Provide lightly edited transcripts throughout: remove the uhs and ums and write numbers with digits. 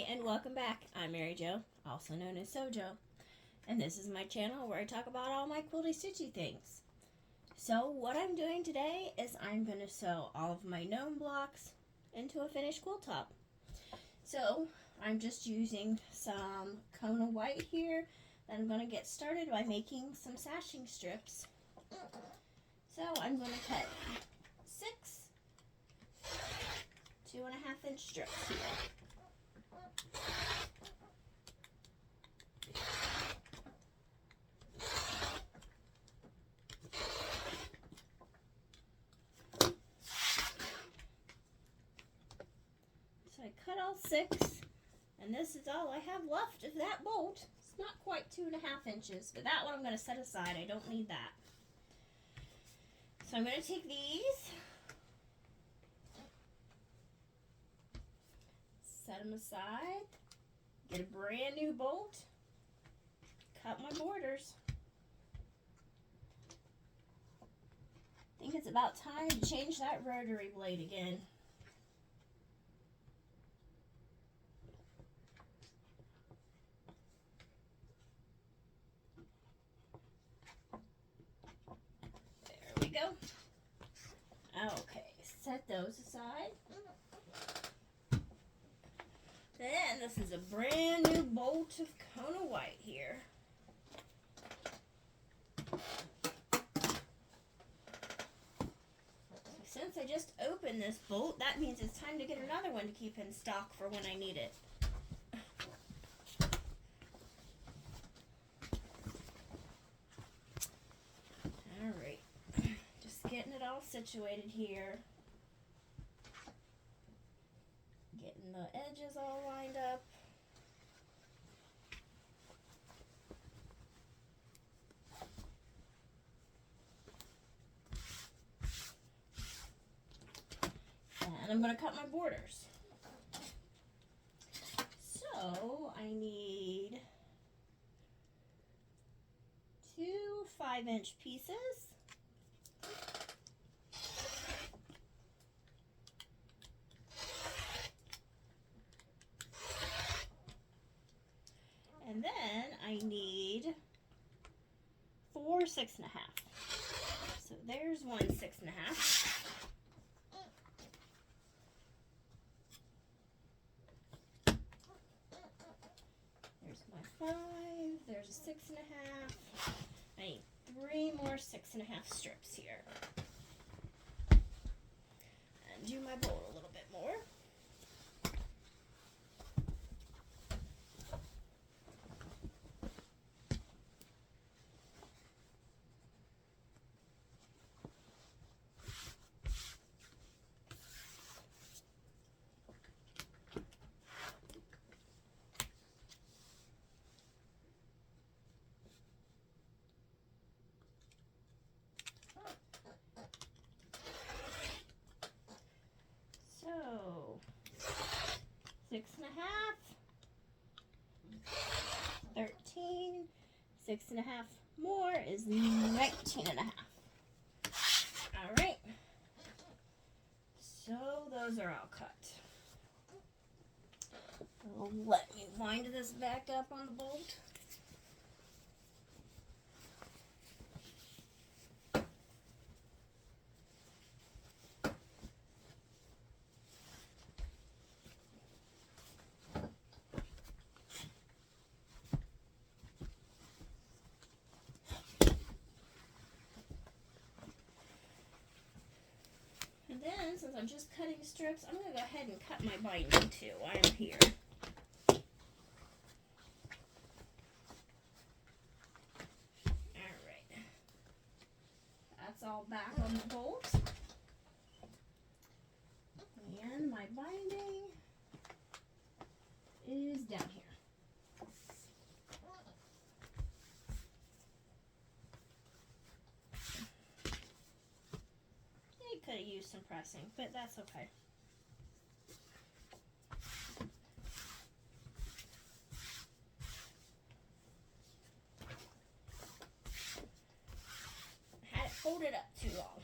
Hi and welcome back. I'm Mary Jo, also known as Sojo, and this is my channel where I talk about all my quilty stitchy things. So what I'm doing today is I'm going to sew all of my gnome blocks into a finished quilt top. So I'm just using some Kona white here that I'm going to get started by making some sashing strips. So I'm going to cut 6 2.5-inch strips here. So I cut all 6, and this is all I have left of that bolt. It's not quite 2.5 inches, but that one I'm going to set aside. I don't need that. So I'm going to take these, set them aside, get a brand new bolt, cut my borders. I think it's about time to change that rotary blade again. There we go. Okay, set those aside. Then this is a brand new bolt of Kona white here. Since I just opened this bolt, that means it's time to get another one to keep in stock for when I need it. Alright, just getting it all situated here. Getting the edges all lined up. And I'm going to cut my borders. So I need 2 5-inch pieces. And then I need 4 6.5. So there's one 6.5. There's a 6.5. I need 3 more 6.5 strips here. And do my bolt a little bit more. So 6.5, 13, 6.5 more is 19.5. All right. So those are all cut. Let me wind this back up on the bolt. And then, since I'm just cutting strips, I'm going to go ahead and cut my binding too while I'm here. Alright. That's all back on the bolt. And my binding is down here. Could have used some pressing, but that's okay. I had it folded up too long.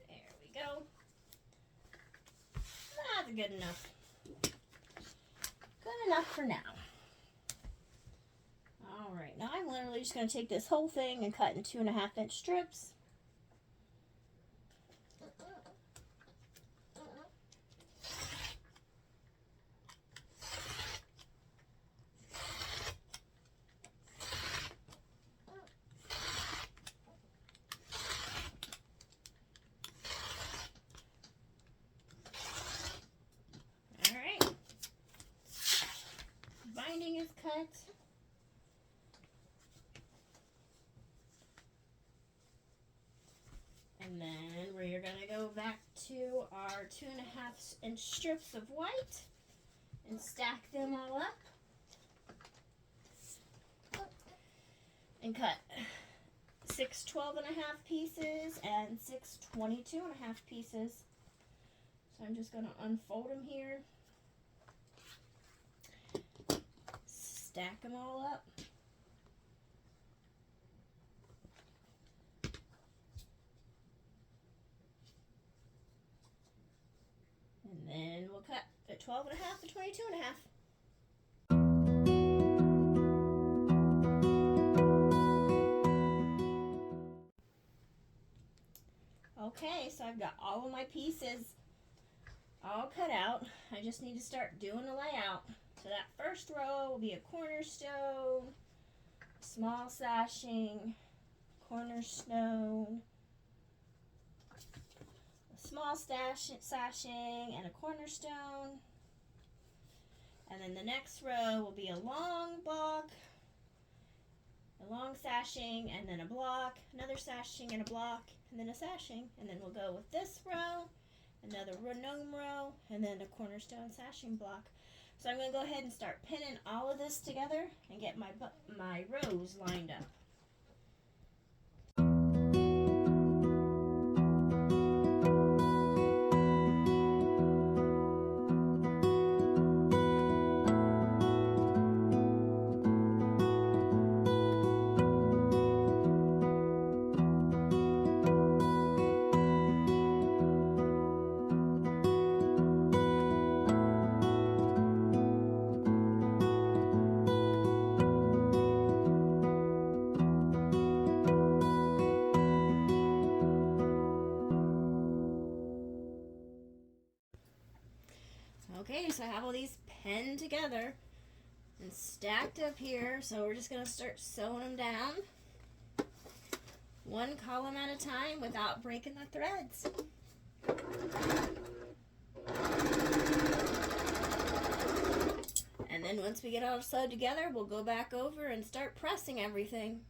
There good enough. Good enough for now. Alright, now I'm literally just going to take this whole thing and cut in 2.5-inch strips. Binding is cut. And then we're going to go back to our 2.5-inch strips of white and stack them all up. And cut 6 12.5 pieces and 6 22.5 pieces. So I'm just going to unfold them here. Stack them all up. And then we'll cut at 12.5 to 22.5. Okay, so I've got all of my pieces all cut out. I just need to start doing the layout. So that first row will be a cornerstone, small sashing, cornerstone, a small sashing, and a cornerstone. And then the next row will be a long block, a long sashing, and then a block, another sashing and a block, and then a sashing. And then we'll go with this row, another gnome row, and then a cornerstone sashing block. So I'm going to go ahead and start pinning all of this together and get my rows lined up. Okay, so I have all these pinned together and stacked up here, so we're just going to start sewing them down one column at a time without breaking the threads. And then once we get all sewed together, we'll go back over and start pressing everything.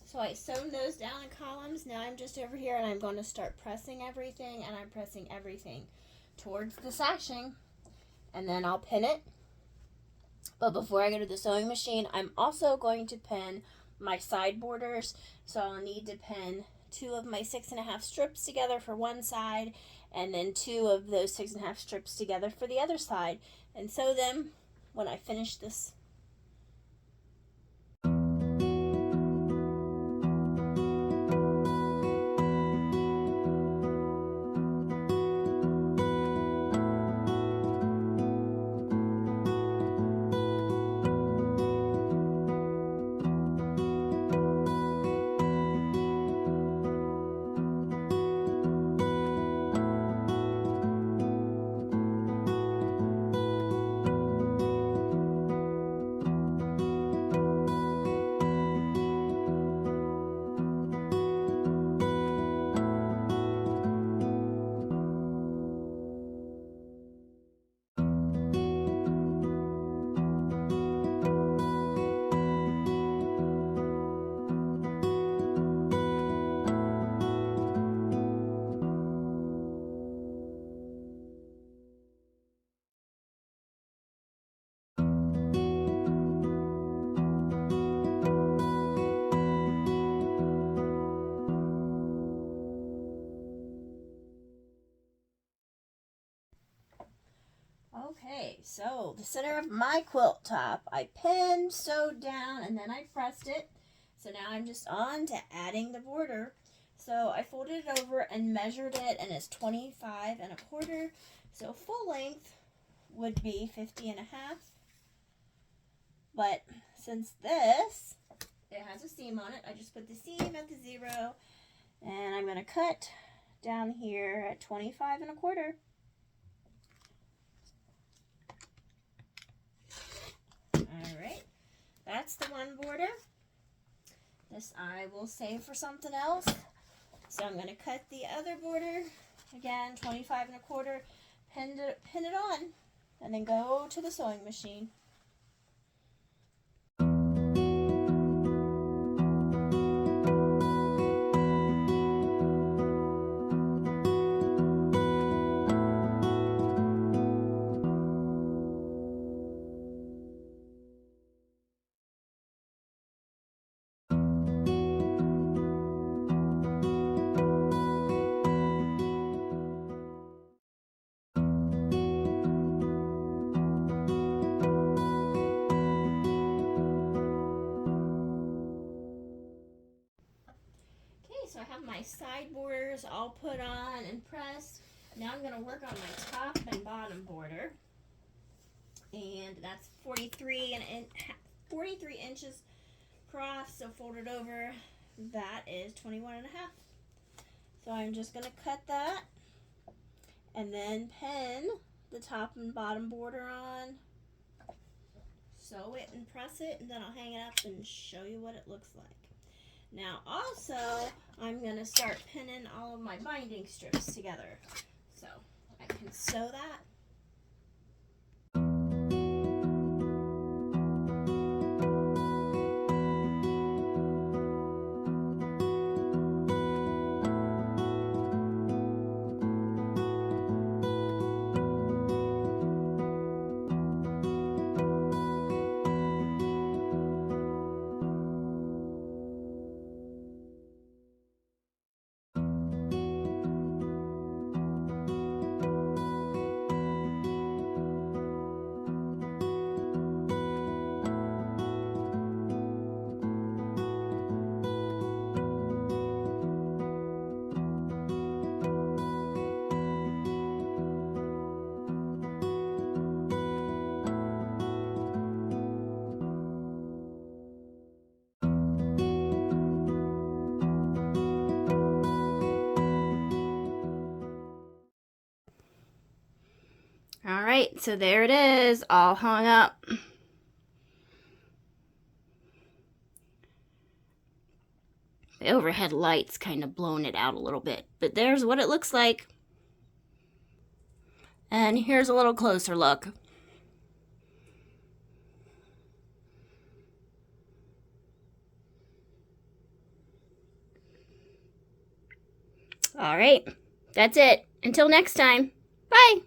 So I sewed those down in columns. Now I'm just over here and I'm going to start pressing everything, and I'm pressing everything towards the sashing, and then I'll pin it. But before I go to the sewing machine, I'm also going to pin my side borders. So I'll need to pin 2 of my 6.5 strips together for one side, and then 2 of those 6.5 strips together for the other side, and sew them when I finish this. Okay, so the center of my quilt top, I pinned, sewed down, and then I pressed it. So now I'm just on to adding the border. So I folded it over and measured it, and it's 25 1/4. So full length would be 50 1/2. But since this, it has a seam on it, I just put the seam at the 0, and I'm going to cut down here at 25 1/4. Alright, that's the one border. This I will save for something else. So I'm going to cut the other border, again 25 1/4, pin it on, and then go to the sewing machine. So I have my side borders all put on and pressed. Now I'm going to work on my top and bottom border. And that's 43 inches across, so folded over, that is 21 1/2. So I'm just going to cut that and then pin the top and bottom border on. Sew it and press it, and then I'll hang it up and show you what it looks like. Now also, I'm going to start pinning all of my binding strips together. So I can sew that. Alright, so there it is, all hung up. The overhead light's kind of blown it out a little bit, but there's what it looks like. And here's a little closer look. Alright, that's it. Until next time, bye!